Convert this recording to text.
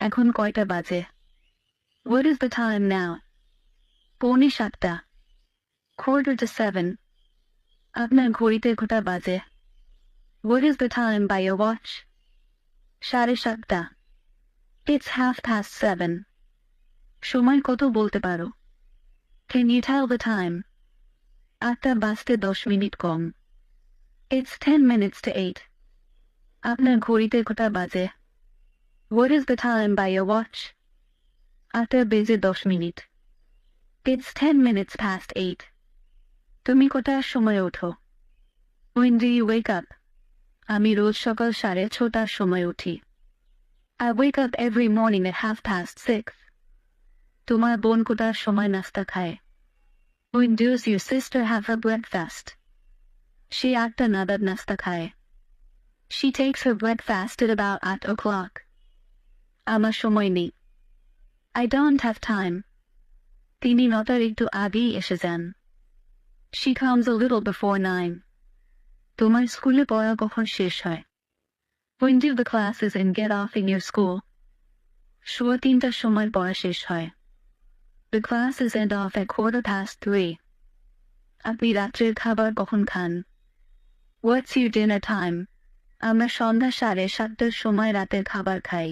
এখন কয়টা বাজে? What is the time now? পৌনে 7টা। Quarter to 7. আপনার ঘড়িতে কটা বাজে? What is the time by your watch? 7:30টা। It's 7:30. সময় কত বলতে পারো? Can you tell the time? 8টা বাজতে 10 minute com. It's 10 minutes to 8. আপনার ঘড়িতে কটা বাজে? What is the time by your watch? 8টা বেজে 10 মিনিট। It's 10 minutes past 8. তুমি কটার সময় ওঠো? When do you wake up? আমি রোজ সকাল 6:30টার সময় উঠি। I wake up every morning at 6:30. তোমার বোন কটার সময় নাস্তা খায়? When does your sister have her breakfast? সে 8টা নাগাদ নাস্তা খায়। She takes her breakfast at about 8 o'clock. আমার সময় নেই। I don't have time. তিনি 9টার একটু আগেই এসে যান। She comes a little before 9. তোমার স্কুলে পড়া কখন শেষ হয়? When do the classes and get off in your school? 3:15টার সময় পড়া শেষ হয়। The classes end off at 3:15. আপনি রাত্রের খাবার কখন খান? What's your dinner time? আমরা সন্ধ্যা 7:30টার সময় রাতের খাবার খাই।